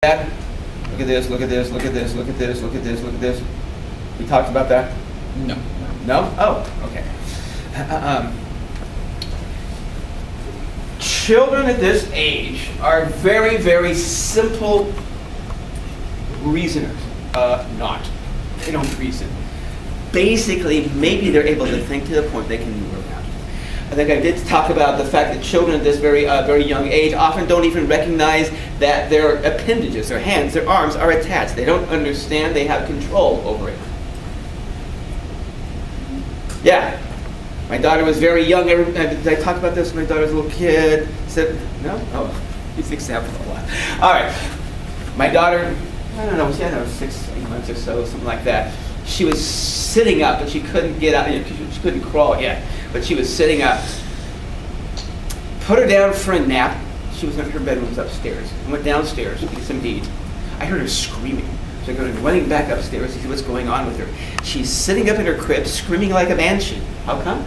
that. Look at this, look at this, look at this, look at this, look at this, look at this. We talked about that? No. No? Oh, okay. Children at this age are very, very simple reasoners. Not. They don't reason. Basically, maybe they're able to think to the point they can move around. I think I did talk about the fact that children at this very young age often don't even recognize that their appendages, their hands, their arms are attached. They don't understand they have control over it. Yeah. My daughter was very young. Did I talk about this? My daughter's a little kid. Said, no? Oh, he's an example of a lot. All right. My daughter, I don't know, she had 6, 8 months or so, something like that. She was sitting up, but she couldn't get out. She couldn't crawl yet, but she was sitting up. Put her down for a nap. Her bedroom was upstairs. I went downstairs, yes indeed. I heard her screaming. So I go running back upstairs to see what's going on with her. She's sitting up in her crib, screaming like a banshee. How come?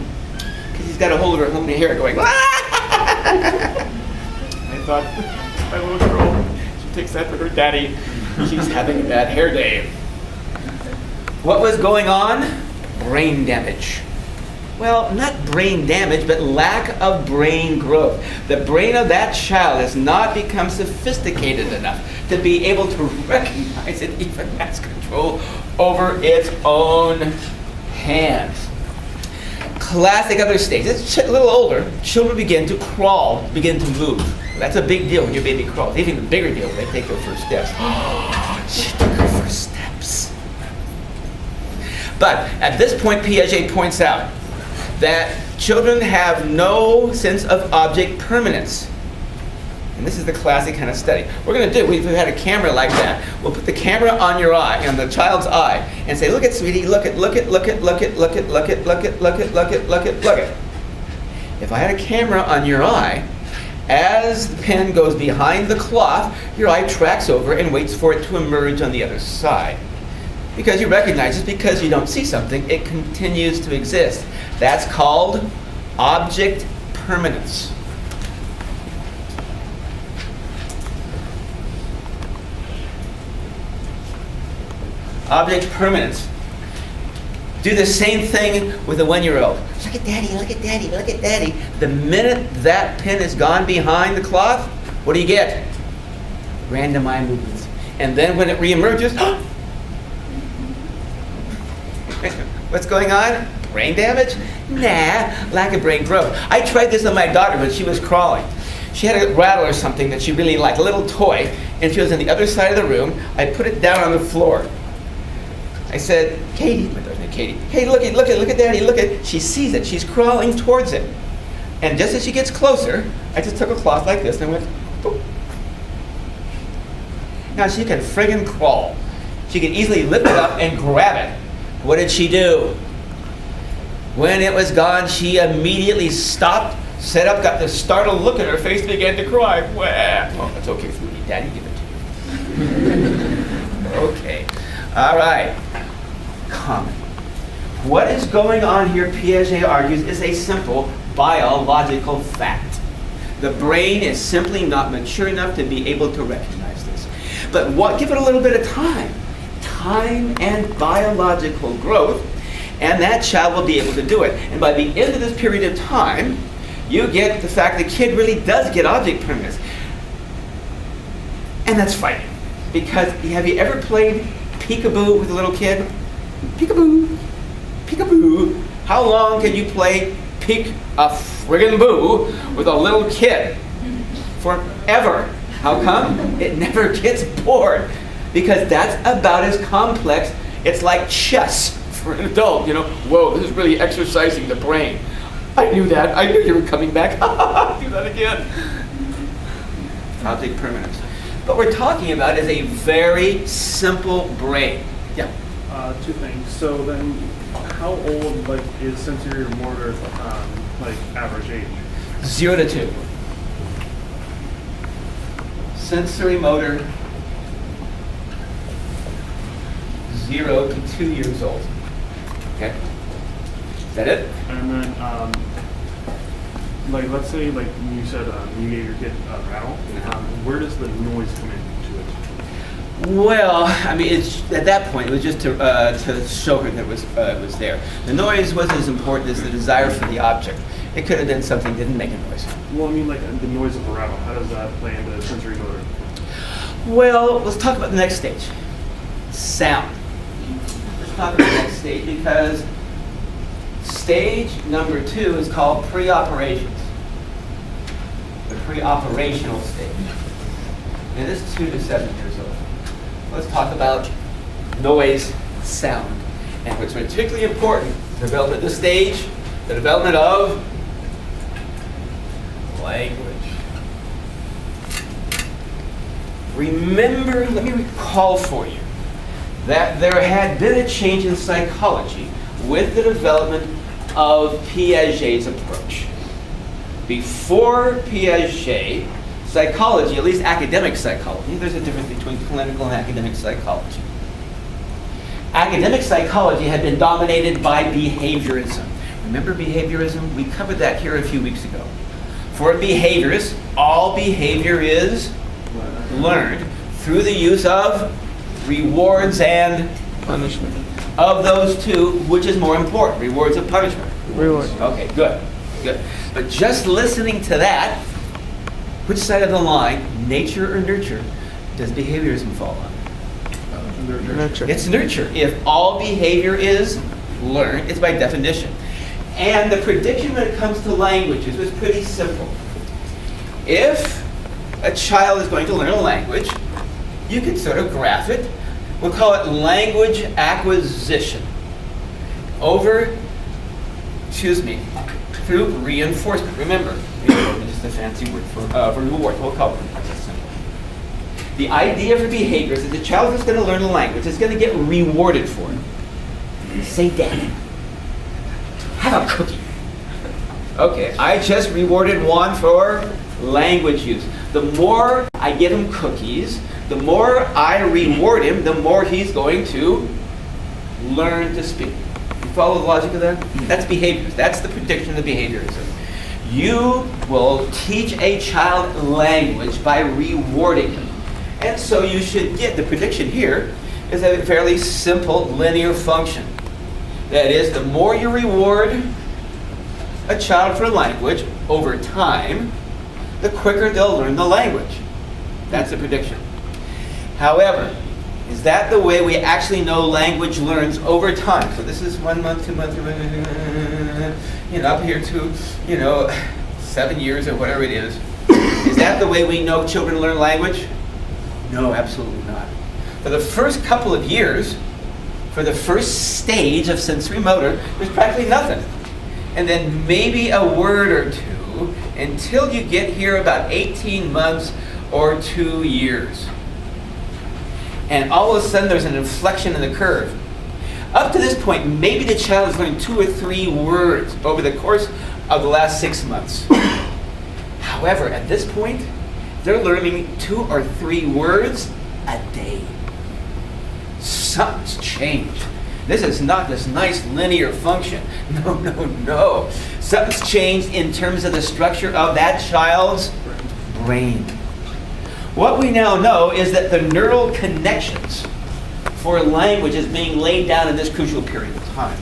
Because he's got a hold of her hair going, I thought, my little girl, she takes that to her daddy. She's having a bad hair day. What was going on? Brain damage. Well, not brain damage, but lack of brain growth. The brain of that child has not become sophisticated enough to be able to recognize it even has control over its own hands. Classic other stage. It's a little older. Children begin to crawl, begin to move. That's a big deal when your baby crawls. Even a bigger deal when they take their first steps. She took her first steps. But at this point, Piaget points out that children have no sense of object permanence. And this is the classic kind of study. We're going to do, we've had a camera like that. We'll put the camera on your eye, on the child's eye, and say, look at sweetie, look at. If I had a camera on your eye, as the pen goes behind the cloth, your eye tracks over and waits for it to emerge on the other side. Because you recognize just because you don't see something, it continues to exist. That's called object permanence. Object permanence. Do the same thing with a 1-year-old. Look at daddy, look at daddy, look at daddy. The minute that pin is gone behind the cloth, what do you get? Random eye movements. And then when it reemerges, what's going on? Brain damage? Nah, lack of brain growth. I tried this on my daughter when she was crawling. She had a rattle or something that she really liked, a little toy, and she was on the other side of the room. I put it down on the floor. I said, Katie, my daughter's named Katie, hey, look at daddy, look at. She sees it, she's crawling towards it. And just as she gets closer, I just took a cloth like this and I went, boop. Now she can friggin' crawl. She can easily lift it up and grab it. What did she do? When it was gone, she immediately stopped, sat up, got this startled look in her face, began to cry. Well, that's okay, sweetie. Daddy, give it to you. Okay. All right. Common. What is going on here, Piaget argues, is a simple biological fact. The brain is simply not mature enough to be able to recognize this. But give it a little bit of time. Time and biological growth, and that child will be able to do it. And by the end of this period of time, you get the fact the kid really does get object permanence. And that's frightening. Because have you ever played peekaboo with a little kid? Peekaboo, peekaboo. How long can you play peek a friggin' boo with a little kid? Forever. How come? It never gets bored. Because that's about as complex. It's like chess for an adult, Whoa, this is really exercising the brain. I knew that. I knew you were coming back. Do that again. Object permanence. What we're talking about is a very simple brain. Yeah. 2 things. So then, how old is sensory or motor average age? 0 to 2. Sensory motor, 0 to 2 years old. Okay. Is that it? And then, let's say, you said you gave your kid a rattle. Where does the noise come into it? Well, I mean, at that point, it was just to show her that it was there. The noise wasn't as important as the desire for the object. It could have been something that didn't make a noise. Well, I mean, like the noise of a rattle. How does that play into sensory motor? Well, let's talk about the next stage. Sound. Let's talk about the next stage because stage number 2 is called pre-operations. The pre-operational stage. And this is 2 to 7 years old. Let's talk about noise, sound. And what's particularly important, the development of this stage, the development of language. Remember, let me recall for you that there had been a change in psychology with the development of Piaget's approach. Before Piaget, psychology, at least academic psychology, there's a difference between clinical and academic psychology. Academic psychology had been dominated by behaviorism. Remember behaviorism? We covered that here a few weeks ago. For behaviorists, all behavior is learned through the use of rewards and Punishment. of those two, which is more important, rewards or punishment? Reward. Okay, good. But just listening to that, which side of the line, nature or nurture, does behaviorism fall on? Nurture. It's nurture. If all behavior is learned, it's by definition. And the prediction when it comes to languages was pretty simple. If a child is going to learn a language, you can sort of graph it. We'll call it language acquisition through reinforcement. Remember, reinforcement is just a fancy word for reward. We'll call it reinforcement. The idea for behavior is that the child who's going to learn a language is going to get rewarded for it. Say, Daddy, have a cookie. Okay, I just rewarded Juan for language use. The more I give him cookies, the more I reward him, the more he's going to learn to speak. You follow the logic of that? That's behaviors. That's the prediction of behaviorism. You will teach a child language by rewarding him. And so you should get, the prediction here is a fairly simple linear function. That is, the more you reward a child for language over time, the quicker they'll learn the language. That's the prediction. However, is that the way we actually know language learns over time? So this is 1 month, 2 months, up here to, 7 years or whatever it is. Is that the way we know children learn language? No, absolutely not. For the first couple of years, for the first stage of sensory motor, there's practically nothing. And then maybe a word or two until you get here about 18 months or 2 years. And all of a sudden there's an inflection in the curve. Up to this point, maybe the child has learned 2 or 3 words over the course of the last 6 months. However, at this point, they're learning 2 or 3 words a day. Something's changed. This is not this nice linear function. No. Something's changed in terms of the structure of that child's brain. What we now know is that the neural connections for language is being laid down in this crucial period of time.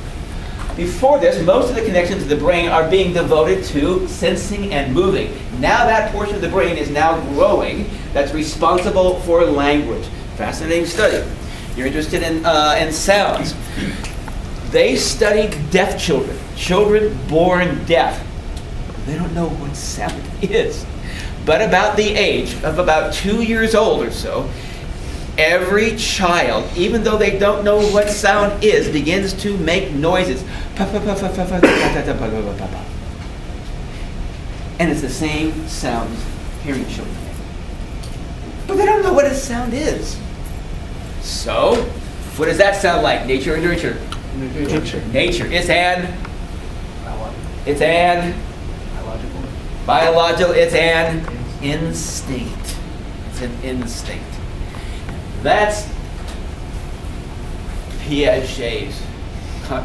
Before this, most of the connections of the brain are being devoted to sensing and moving. Now that portion of the brain is now growing that's responsible for language. Fascinating study. You're interested in sounds. They studied deaf children born deaf. They don't know what sound is. But about the age of about 2 years old or so, every child, even though they don't know what sound is, begins to make noises. And it's the same sounds hearing children make. But they don't know what a sound is. So, what does that sound like? Nature or nurture? Nurture. Nature. It's an biological. It's an instinct. It's an instinct. That's Piaget's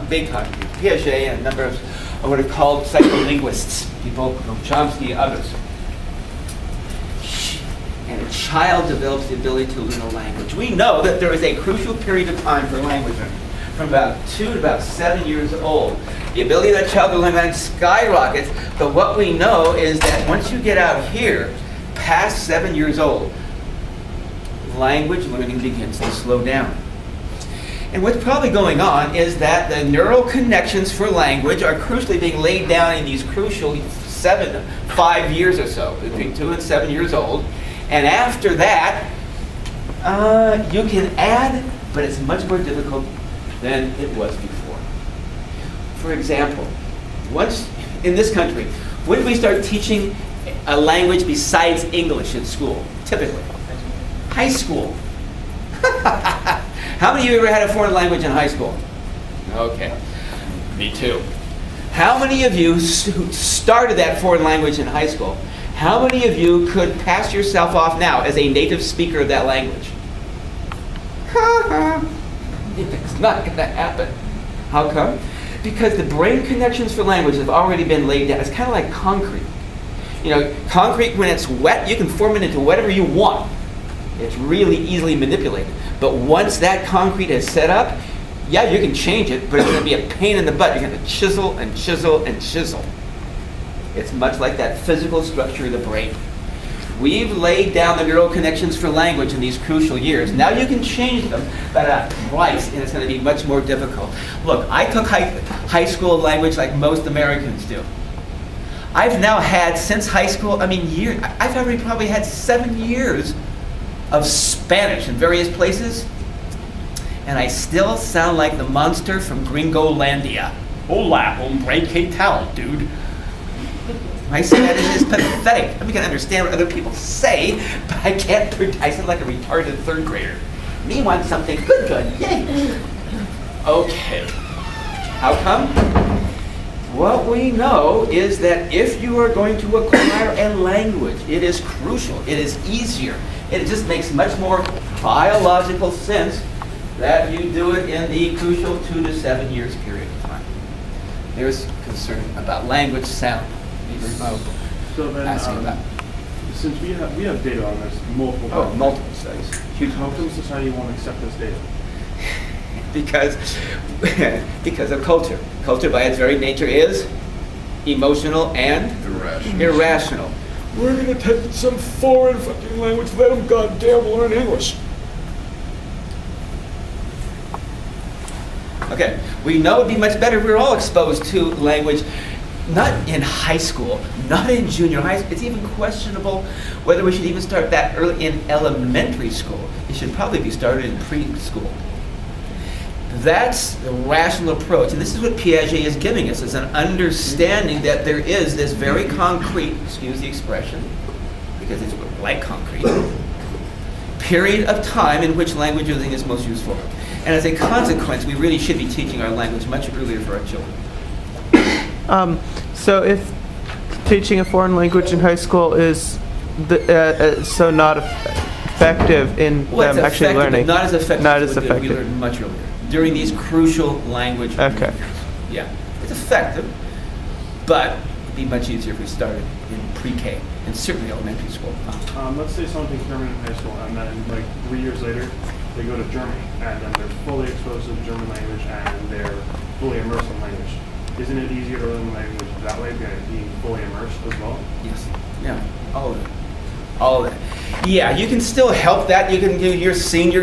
big contribution. Piaget and a number of what are called psycholinguists, people, Chomsky, others. And a child develops the ability to learn a language. We know that there is a crucial period of time for language learning, from about 2 to about 7 years old. The ability of that child to learn language skyrockets, but what we know is that once you get out here, past 7 years old, language learning begins to slow down. And what's probably going on is that the neural connections for language are crucially being laid down in these crucial 5 years or so, between 2 and 7 years old. And after that, you can add, but it's much more difficult than it was before. For example, once in this country, when did we start teaching a language besides English in school, typically? High school. How many of you ever had a foreign language in high school? Okay, me too. How many of you who started that foreign language in high school, how many of you could pass yourself off now as a native speaker of that language? It's not going to happen. How come? Because the brain connections for language have already been laid down. It's kind of like concrete. You know, concrete, when it's wet, you can form it into whatever you want. It's really easily manipulated. But once that concrete is set up, yeah, you can change it, but it's going to be a pain in the butt. You're going to chisel and chisel and chisel. It's much like that physical structure of the brain. We've laid down the neural connections for language in these crucial years. Now you can change them, but twice, and it's going to be much more difficult. Look, I took high school language like most Americans do. I've now had, since high school, I've already probably had 7 years of Spanish in various places, and I still sound like the monster from Gringolandia. Hola, hombre, que tal, dude? My Spanish is pathetic. I can understand what other people say, but I can't. I sound like a retarded third grader. Me want something good, yay! Okay. How come? What we know is that if you are going to acquire a language, it is crucial. It is easier. It just makes much more biological sense that you do it in the crucial 2 to 7 years period of time. There's concern about language sound. So then, since we have data on this, multiple studies. How come society won't accept this data? because of culture. Culture, by its very nature, is emotional and irrational. We're going to take some foreign fucking language, let them goddamn learn English. Okay, we know it'd be much better if we were all exposed to language, not in high school, not in junior high school. It's even questionable whether we should even start that early in elementary school. It should probably be started in preschool. That's the rational approach. And this is what Piaget is giving us, is an understanding that there is this very concrete, excuse the expression, because it's like concrete, period of time in which language using is most useful. And as a consequence, we really should be teaching our language much earlier for our children. So if teaching a foreign language in high school is so not effective in them actually learning, not as effective. Not as we effective. learn much earlier during these crucial language. Okay. years. Yeah, it's effective, but it'd be much easier if we started in pre-K and certainly elementary school. Let's say something's permanent in high school, and then like 3 years later, they go to Germany, and then they're fully exposed to the German language, and they're fully immersed in language. Isn't it easier to learn the language that way, by being fully immersed as well? Yes. Yeah. All of it. All of it. Yeah, you can still help that. You can do your senior